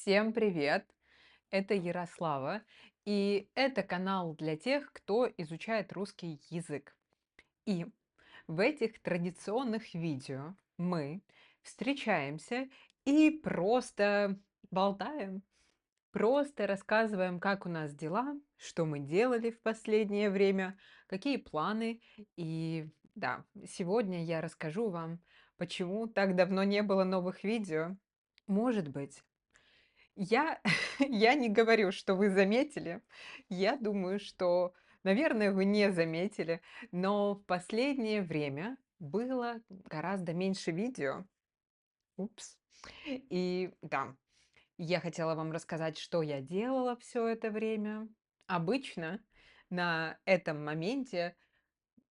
Всем привет! Это Ярослава, и это канал для тех, кто изучает русский язык. И в этих традиционных видео мы встречаемся и просто болтаем, просто рассказываем, как у нас дела, что мы делали в последнее время, какие планы. И да, сегодня я расскажу вам, почему так давно не было новых видео. Может быть, я я не говорю, что вы заметили. Я думаю, что, наверное, вы не заметили, но в последнее время было гораздо меньше видео. Упс. И да, я хотела вам рассказать, что я делала все это время. Обычно на этом моменте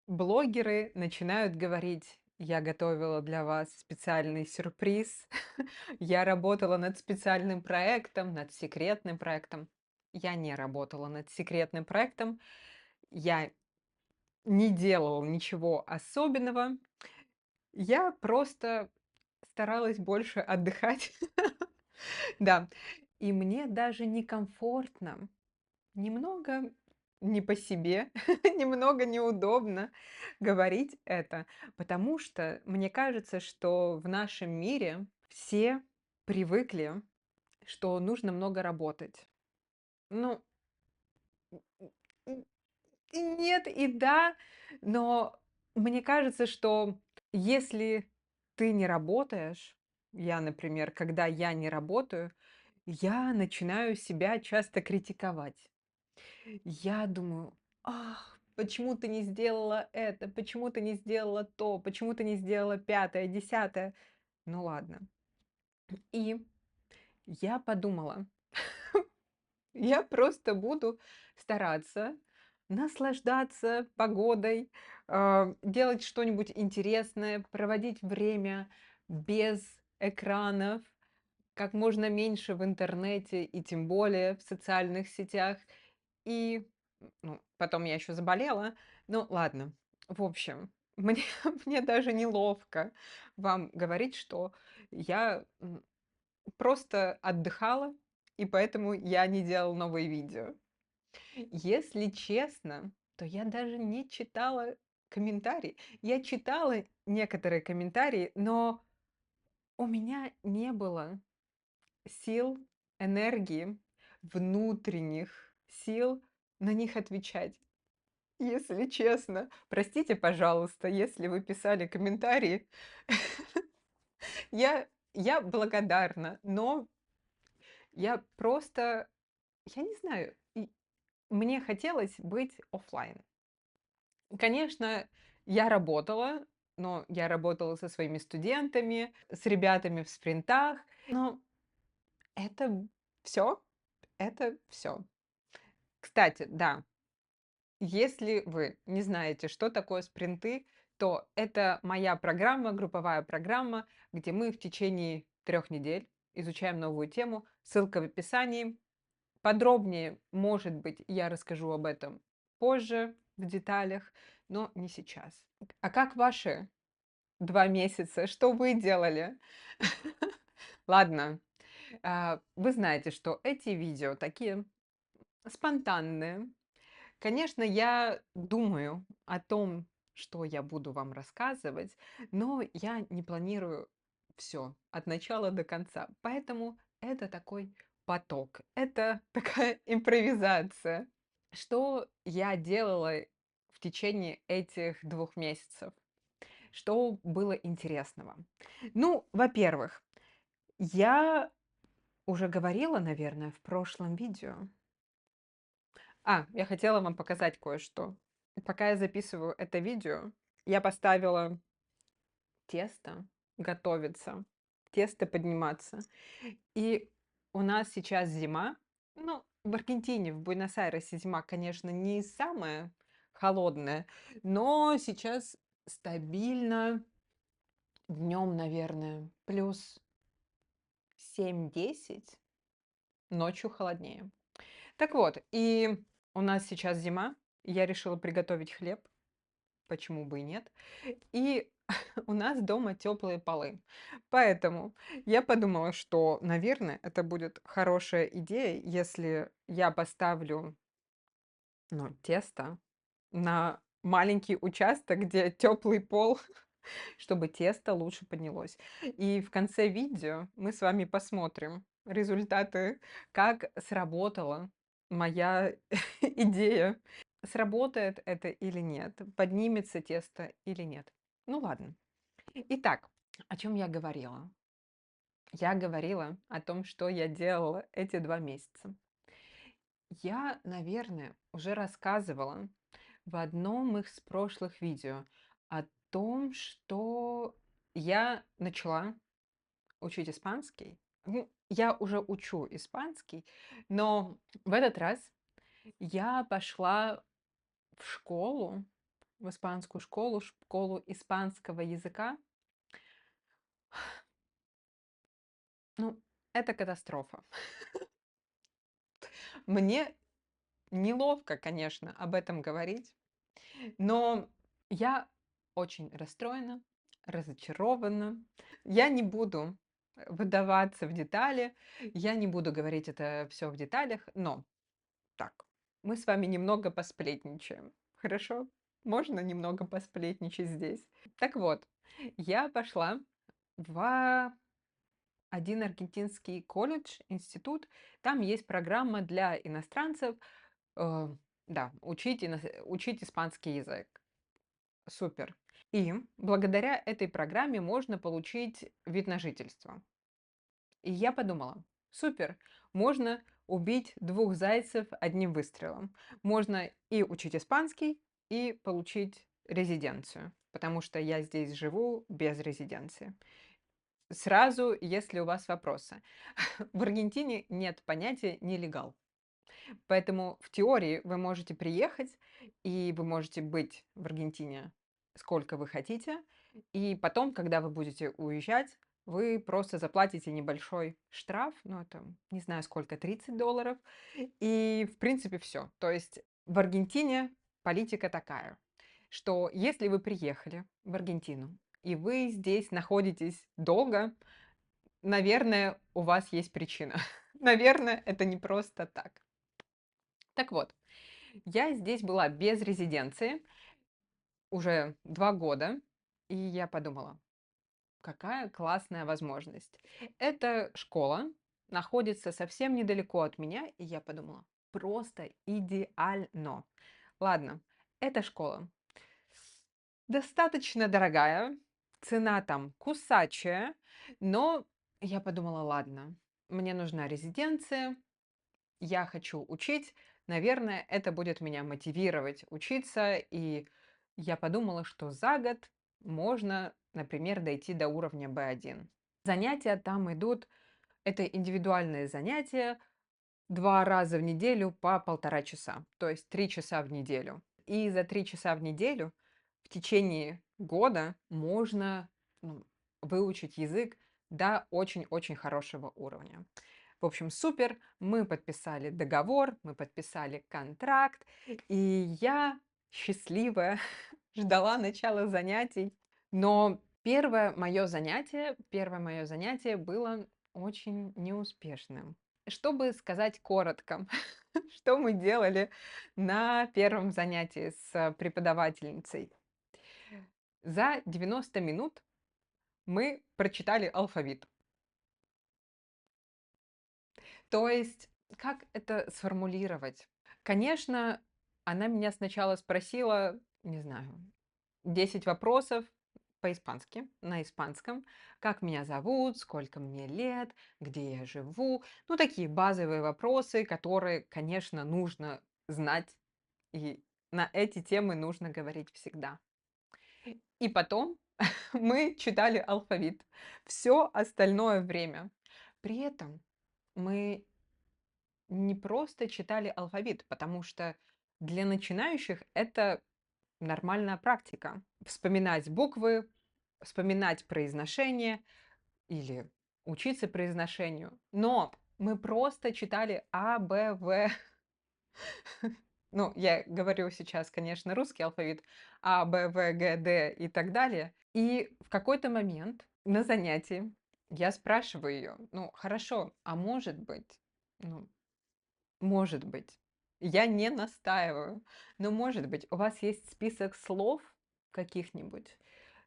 блогеры начинают говорить: "Я готовила для вас специальный сюрприз, я работала над специальным проектом, над секретным проектом". Я не работала над секретным проектом, я не делала ничего особенного, я просто старалась больше отдыхать. Да, и мне даже некомфортно, немного не по себе, немного неудобно говорить это, потому что мне кажется, что в нашем мире все привыкли, что нужно много работать. Ну, м, и нет, и да, но мне кажется, что если ты не работаешь, я, например, когда я не работаю, я начинаю себя часто критиковать. Я думаю: "Ах, почему ты не сделала это? Почему ты не сделала то? Почему ты не сделала пятое, десятое?" Ну ладно. И я подумала, я просто буду стараться наслаждаться погодой, делать что-нибудь интересное, проводить время без экранов, как можно меньше в интернете и тем более в социальных сетях. И, ну, потом я еще заболела. Ну, ладно. В общем, мне, мне даже неловко вам говорить, что я просто отдыхала, и поэтому я не делала новые видео. Если честно, то я даже не читала комментарии. Я читала некоторые комментарии, но у меня не было сил, энергии, внутренних сил на них отвечать. Если честно, простите, пожалуйста, если вы писали комментарии, я, я благодарна, но я просто, я не знаю, мне хотелось быть оффлайн. Конечно, я работала, но я работала со своими студентами, с ребятами в спринтах, но это все, это все. Кстати, да, если вы не знаете, что такое спринты, то это моя программа, групповая программа, где мы в течение 3 недель изучаем новую тему. Ссылка в описании. Подробнее, может быть, я расскажу об этом позже, в деталях, но не сейчас. А как ваши 2 месяца? Что вы делали? Ладно, вы знаете, что эти видео такие спонтанные. Конечно, я думаю о том, что я буду вам рассказывать, но я не планирую все от начала до конца. Поэтому это такой поток, это такая импровизация. Что я делала в течение этих 2 месяцев? Что было интересного? Ну, во-первых, я уже говорила, наверное, в прошлом видео. Я хотела вам показать кое-что. Пока я записываю это видео, я поставила тесто готовиться, тесто подниматься. И у нас сейчас зима. Ну, в Аргентине, в Буэнос-Айресе зима, конечно, не самая холодная, но сейчас стабильно днем, наверное, +7-10, ночью холоднее. Так вот, и у нас сейчас зима, я решила приготовить хлеб, почему бы и нет. И у нас дома теплые полы. Поэтому я подумала, что, наверное, это будет хорошая идея, если я поставлю, ну, тесто на маленький участок, где теплый пол, чтобы тесто лучше поднялось. И в конце видео мы с вами посмотрим результаты, как сработала моя идея. Сработает это или нет, поднимется тесто или нет. Ну ладно. Итак, о чем я говорила? Я говорила о том, что я делала эти 2 месяца. Я, наверное, уже рассказывала в одном из прошлых видео о том, что я начала учить испанский. Ну, я уже учу испанский, но в этот раз я пошла в школу, в испанскую школу, школу испанского языка. Ну, это катастрофа. Мне неловко, конечно, об этом говорить, но я очень расстроена, разочарована. Я не буду выдаваться в детали, я не буду говорить это все в деталях, но так, мы с вами немного посплетничаем. Хорошо? Можно немного посплетничать здесь? Так вот, я пошла в один аргентинский колледж, институт. Там есть программа для иностранцев. э, да, учить испанский язык. Супер. И благодаря этой программе можно получить вид на жительство. И я подумала, супер, можно убить 2 зайцев одним выстрелом. Можно и учить испанский, и получить резиденцию, потому что я здесь живу без резиденции. Сразу, если у вас вопросы. В Аргентине нет понятия нелегал. Поэтому в теории вы можете приехать, и вы можете быть в Аргентине сколько вы хотите. И потом, когда вы будете уезжать, вы просто заплатите небольшой штраф, ну это не знаю сколько, $30. И в принципе все. То есть в Аргентине политика такая, что если вы приехали в Аргентину, и вы здесь находитесь долго, наверное, у вас есть причина. Наверное, это не просто так. Так вот, я здесь была без резиденции уже 2 года, и я подумала, какая классная возможность. Эта школа находится совсем недалеко от меня, и я подумала, просто идеально. Ладно, эта школа достаточно дорогая, цена там кусачая, но я подумала, ладно, мне нужна резиденция, я хочу учить, наверное, это будет меня мотивировать учиться. И я подумала, что за год можно, например, дойти до уровня B1. Занятия там идут, это индивидуальные занятия, 2 раза в неделю по 1,5 часа, то есть 3 часа в неделю. И за 3 часа в неделю в течение года можно выучить язык до очень-очень хорошего уровня. В общем, супер, мы подписали договор, мы подписали контракт, и я счастливая ждала начала занятий. Но первое мое занятие было очень неуспешным. Чтобы сказать коротко, что мы делали на первом занятии с преподавательницей. За 90 минут мы прочитали алфавит. То есть, как это сформулировать? Конечно, она меня сначала спросила, не знаю, 10 вопросов по-испански, на испанском. Как меня зовут, сколько мне лет, где я живу. Ну, такие базовые вопросы, которые, конечно, нужно знать. И на эти темы нужно говорить всегда. И потом мы читали алфавит все остальное время. При этом мы не просто читали алфавит, потому что для начинающих это нормальная практика. Вспоминать буквы, вспоминать произношение или учиться произношению. Но мы просто читали А, Б, В. Ну, я говорю сейчас, конечно, русский алфавит: А, Б, В, Г, Д и так далее. И в какой-то момент на занятии я спрашиваю ее: "Ну, хорошо, а может быть, ну, может быть, я не настаиваю, но, может быть, у вас есть список слов каких-нибудь,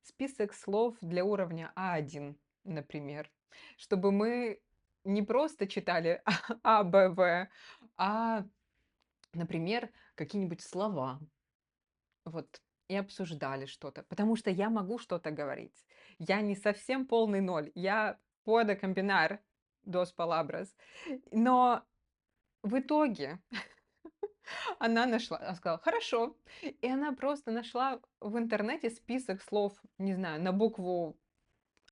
список слов для уровня А1, например, чтобы мы не просто читали А, Б, В, а, например, какие-нибудь слова, вот, и обсуждали что-то, потому что я могу что-то говорить. Я не совсем полный ноль, я puedo combinar dos palabras, но в итоге она сказала: "Хорошо". И она просто нашла в интернете список слов, не знаю, на букву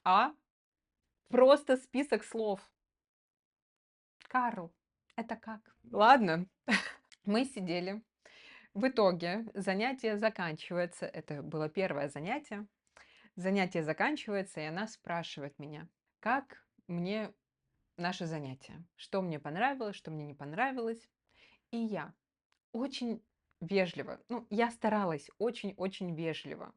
А, просто список слов. Карл, это как? Ладно, мы сидели. В итоге занятие заканчивается. Это было первое занятие. Занятие заканчивается, и она спрашивает меня: "Как мне наше занятие? Что мне понравилось, что мне не понравилось?" И я очень вежливо, ну, я старалась очень-очень вежливо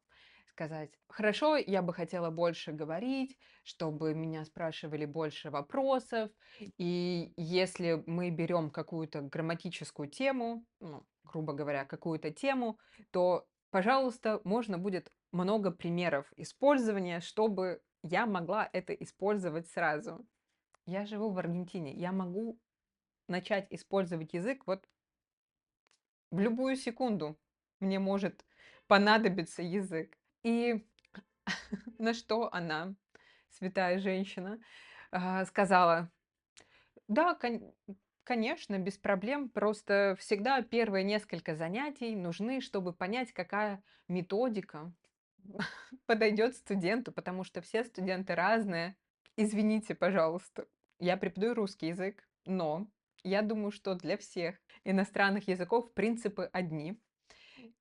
сказать: "Хорошо, я бы хотела больше говорить, чтобы меня спрашивали больше вопросов. И если мы берем какую-то грамматическую тему, ну, грубо говоря, какую-то тему, то, пожалуйста, можно будет много примеров использования, чтобы я могла это использовать сразу. Я живу в Аргентине, я могу начать использовать язык вот в любую секунду мне может понадобиться язык". И на что она, святая женщина, сказала: "Да, конечно, без проблем. Просто всегда первые несколько занятий нужны, чтобы понять, какая методика подойдет студенту, потому что все студенты разные. Извините, пожалуйста, я преподаю русский язык, но я думаю, что для всех иностранных языков принципы одни.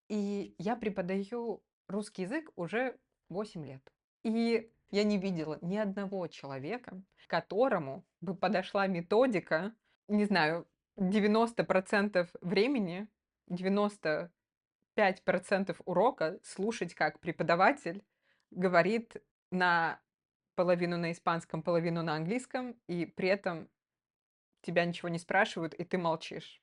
И я преподаю русский язык уже 8 лет. И я не видела ни одного человека, которому бы подошла методика, не знаю, 90% времени, 95% урока слушать, как преподаватель говорит на половину на испанском, половину на английском, и при этом тебя ничего не спрашивают, и ты молчишь.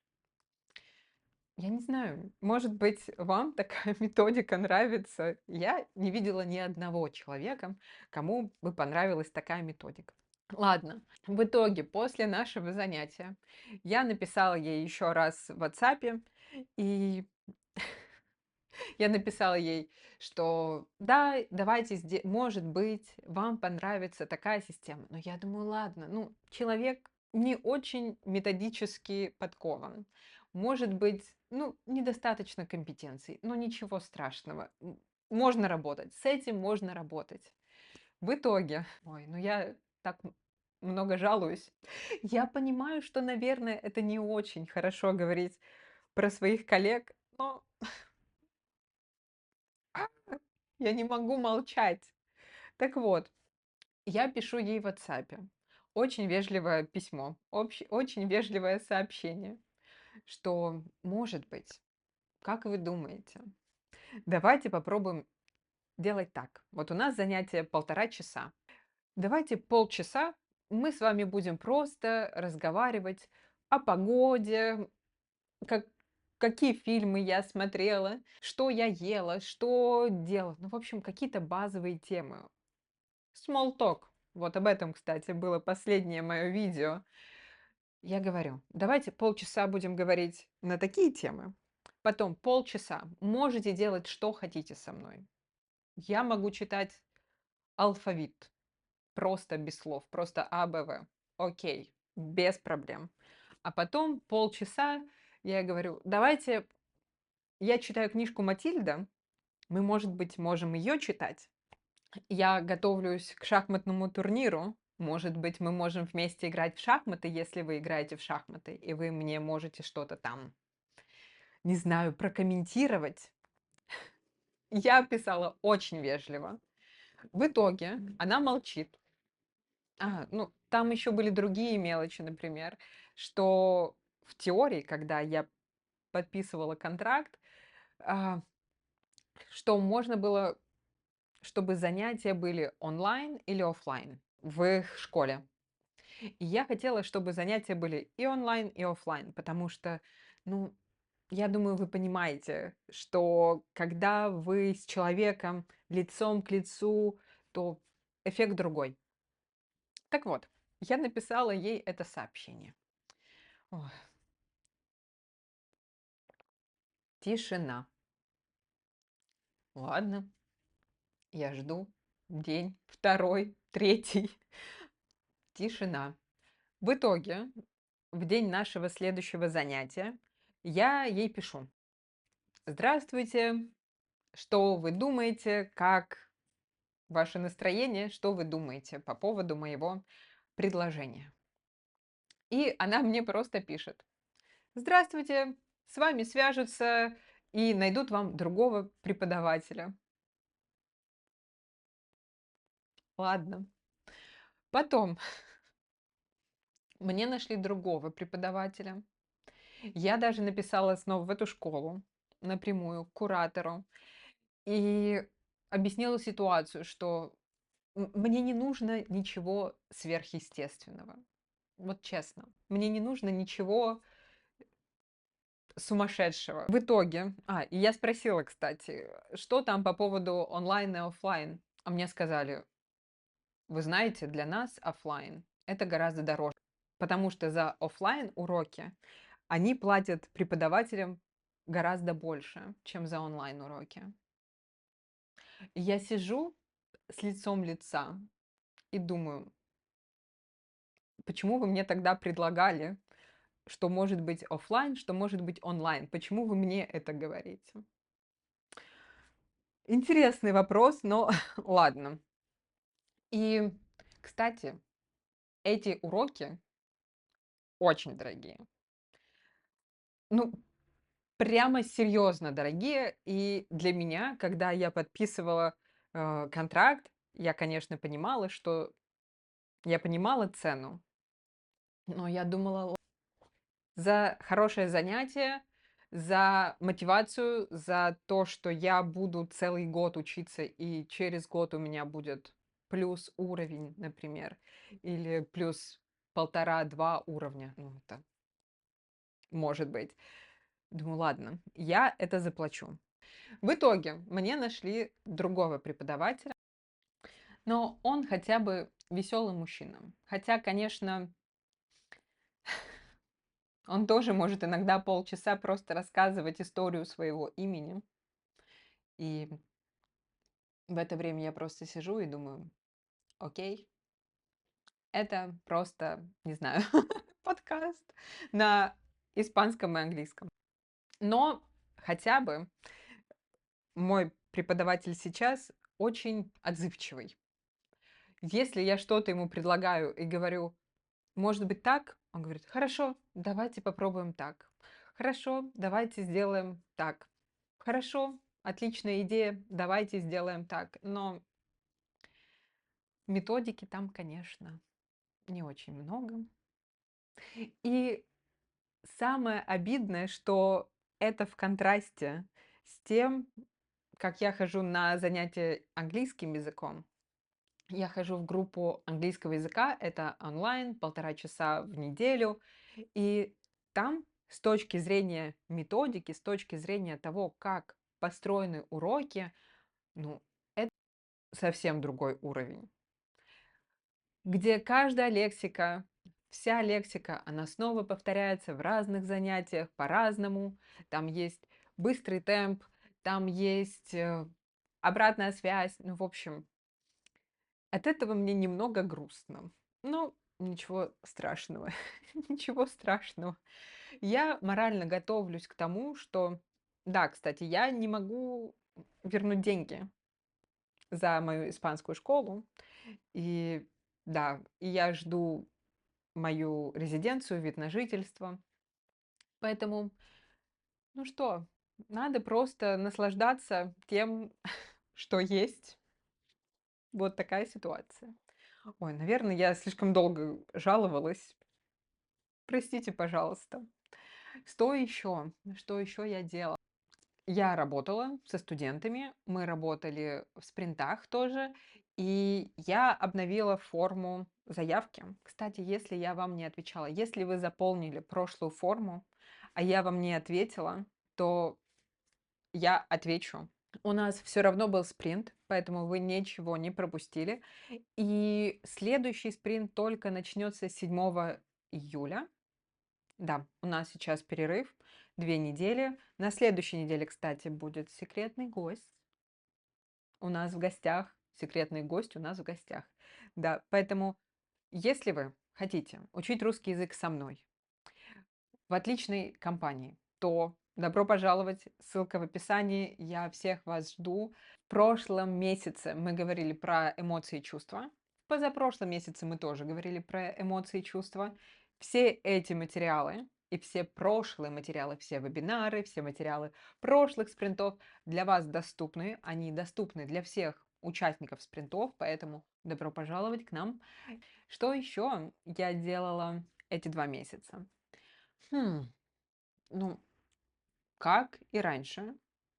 Я не знаю, может быть, вам такая методика нравится. Я не видела ни одного человека, кому бы понравилась такая методика. Ладно, в итоге, после нашего занятия, я написала ей еще раз в WhatsApp, и я написала ей, что да, давайте, может быть, вам понравится такая система. Но я думаю, ладно, ну, человек не очень методически подкован. Может быть, ну, недостаточно компетенций, но ничего страшного. Можно работать, с этим можно работать. В итоге, ой, ну я так много жалуюсь. Я понимаю, что, наверное, это не очень хорошо говорить про своих коллег, но я не могу молчать. Так вот, я пишу ей в WhatsApp. Очень вежливое письмо, очень вежливое сообщение, что, может быть, как вы думаете, давайте попробуем делать так. Вот у нас занятие 1,5 часа. Давайте полчаса мы с вами будем просто разговаривать о погоде, как, какие фильмы я смотрела, что я ела, что делала. Ну, в общем, какие-то базовые темы. Small talk. Вот об этом, кстати, было последнее мое видео. Я говорю, давайте полчаса будем говорить на такие темы. Потом полчаса можете делать, что хотите со мной. Я могу читать алфавит, просто без слов, просто А, Б, В. Окей, без проблем. А потом полчаса я говорю, давайте, я читаю книжку Матильда, мы, может быть, можем ее читать. Я готовлюсь к шахматному турниру. Может быть, мы можем вместе играть в шахматы, если вы играете в шахматы, и вы мне можете что-то там, не знаю, прокомментировать. Я писала очень вежливо. В итоге она молчит. Ну, там еще были другие мелочи, например, что в теории, когда я подписывала контракт, а, что можно было, чтобы занятия были онлайн или оффлайн в их школе. И я хотела, чтобы занятия были и онлайн, и оффлайн, потому что, ну, я думаю, вы понимаете, что когда вы с человеком лицом к лицу, то эффект другой. Так вот, я написала ей это сообщение. Ой, тишина. Ладно, я жду. День, второй, третий. Тишина. В итоге, в день нашего следующего занятия, я ей пишу. Здравствуйте, что вы думаете, как ваше настроение, что вы думаете по поводу моего предложения? И она мне просто пишет. Здравствуйте, с вами свяжутся и найдут вам другого преподавателя. Ладно. Потом мне нашли другого преподавателя. Я даже написала снова в эту школу напрямую к куратору и объяснила ситуацию, что мне не нужно ничего сверхъестественного. Вот честно, мне не нужно ничего сумасшедшего. В итоге, и я спросила, кстати, что там по поводу онлайн и оффлайн? А мне сказали, вы знаете, для нас оффлайн это гораздо дороже, потому что за оффлайн уроки они платят преподавателям гораздо больше, чем за онлайн уроки. И я сижу с лицом лица и думаю, почему вы мне тогда предлагали, что может быть оффлайн, что может быть онлайн? Почему вы мне это говорите? Интересный вопрос, но ладно. И, кстати, эти уроки очень дорогие. Ну, прямо серьезно дорогие. И для меня, когда я подписывала контракт, я, конечно, понимала, что я понимала цену, но я думала, за хорошее занятие, за мотивацию, за то, что я буду целый год учиться, и через год у меня будет плюс уровень, например, или плюс полтора-два уровня. Ну, это может быть. Думаю, ладно, я это заплачу. В итоге мне нашли другого преподавателя, но он хотя бы веселый мужчина. Хотя, конечно, он тоже может иногда полчаса просто рассказывать историю своего имени. И в это время я просто сижу и думаю, окей, это просто, не знаю, подкаст на испанском и английском. Но хотя бы мой преподаватель сейчас очень отзывчивый. Если я что-то ему предлагаю и говорю, может быть так, он говорит, хорошо, давайте попробуем так. Хорошо, давайте сделаем так. Хорошо, отличная идея, давайте сделаем так. Но методики там, конечно, не очень много. И самое обидное, что это в контрасте с тем, как я хожу на занятия английским языком. Я хожу в группу английского языка, это онлайн, полтора часа в неделю. И там с точки зрения методики, с точки зрения того, как построены уроки, ну, это совсем другой уровень. Где каждая лексика, вся лексика, она снова повторяется в разных занятиях по-разному. Там есть быстрый темп, там есть обратная связь. Ну, в общем, от этого мне немного грустно. Но ничего страшного. Ничего страшного. Я морально готовлюсь к тому, что... Да, кстати, я не могу вернуть деньги за мою испанскую школу. И да, и я жду мою резиденцию, вид на жительство. Поэтому, ну что, надо просто наслаждаться тем, что есть. Вот такая ситуация. Ой, наверное, я слишком долго жаловалась. Простите, пожалуйста. Что еще? Что еще я делала? Я работала со студентами, мы работали в спринтах тоже, и я обновила форму заявки. Кстати, если я вам не отвечала, если вы заполнили прошлую форму, а я вам не ответила, то я отвечу. У нас все равно был спринт, поэтому вы ничего не пропустили. И следующий спринт только начнется 7 июля. Да, у нас сейчас перерыв 2 недели. На следующей неделе, кстати, будет секретный гость у нас в гостях. Секретный гость у нас в гостях. Да, поэтому, если вы хотите учить русский язык со мной в отличной компании, то добро пожаловать. Ссылка в описании. Я всех вас жду. В прошлом месяце мы говорили про эмоции и чувства. В позапрошлом месяце мы тоже говорили про эмоции и чувства. Все эти материалы и все прошлые материалы, все вебинары, все материалы прошлых спринтов для вас доступны. Они доступны для всех участников спринтов, поэтому добро пожаловать к нам. Что еще я делала эти 2 месяца? Хм, ну, как и раньше,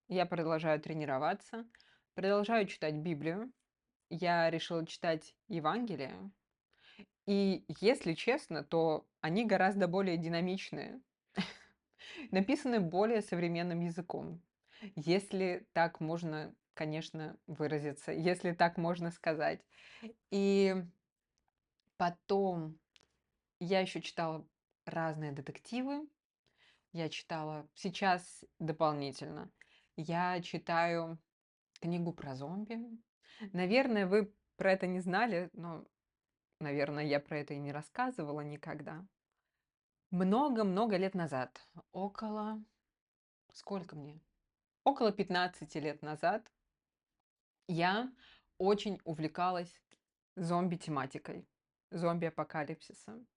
я продолжаю тренироваться, продолжаю читать Библию. Я решила читать Евангелие. И, если честно, то они гораздо более динамичные, написаны более современным языком. Если так можно, конечно, выразиться, если так можно сказать. И потом я еще читала разные детективы. Я читала сейчас дополнительно. Я читаю книгу про зомби. Наверное, вы про это не знали, но, наверное, я про это и не рассказывала никогда. Много-много лет назад, около... Сколько мне? Около 15 лет назад я очень увлекалась зомби-тематикой, зомби-апокалипсисом.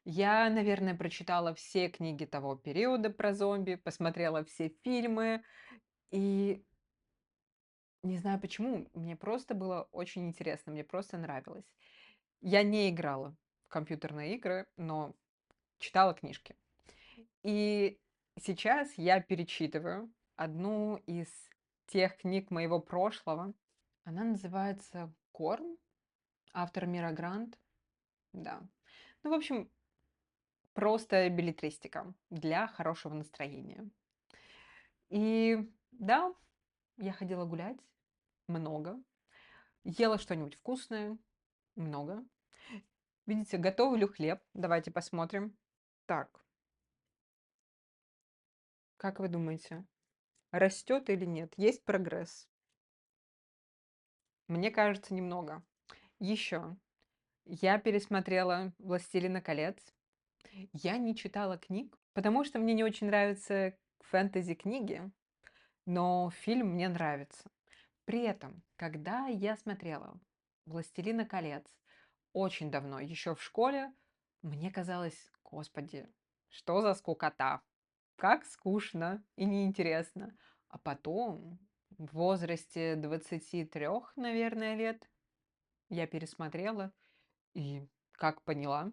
Я, наверное, прочитала все книги того периода про зомби, посмотрела все фильмы, и не знаю почему, мне просто было очень интересно, мне просто нравилось. Я не играла в компьютерные игры, но читала книжки. И сейчас я перечитываю одну из тех книг моего прошлого. Она называется «Корм», автор Мира Грант. Да. Ну, в общем, просто беллетристика для хорошего настроения. И да, я ходила гулять много, ела что-нибудь вкусное много. Видите, готовлю хлеб. Давайте посмотрим. Так, как вы думаете, растет или нет? Есть прогресс? Мне кажется, немного. Еще. Я пересмотрела «Властелина колец». Я не читала книг, потому что мне не очень нравятся фэнтези-книги, но фильм мне нравится. При этом, когда я смотрела «Властелина колец» очень давно, еще в школе, мне казалось, господи, что за скукота, как скучно и неинтересно. А потом, в возрасте 23, наверное, лет, я пересмотрела и как поняла.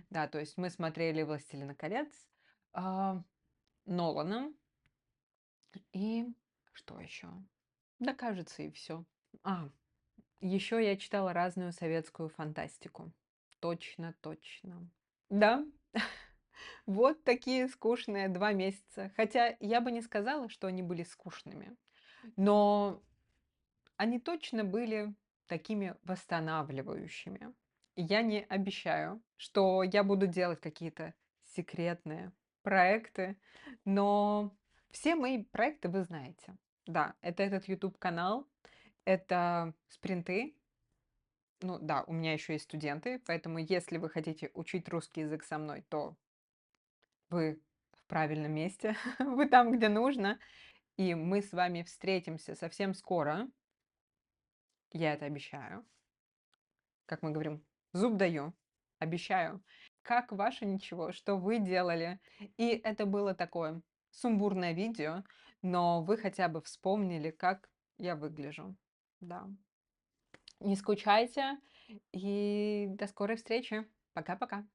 Да, то есть мы смотрели «Властелина колец», а, Нолана и что еще? Да, кажется, и все. А, еще я читала разную советскую фантастику. Точно, точно. Да, вот такие скучные 2 месяца. Хотя я бы не сказала, что они были скучными, но они точно были такими восстанавливающими. И я не обещаю, что я буду делать какие-то секретные проекты, но все мои проекты вы знаете. Да, это этот YouTube-канал, это спринты. Ну да, у меня еще есть студенты, поэтому если вы хотите учить русский язык со мной, то вы в правильном месте, вы там, где нужно. И мы с вами встретимся совсем скоро. Я это обещаю. Как мы говорим, зуб даю, обещаю. Как ваше ничего, что вы делали? И это было такое сумбурное видео, но вы хотя бы вспомнили, как я выгляжу. Да. Не скучайте и до скорой встречи. Пока-пока.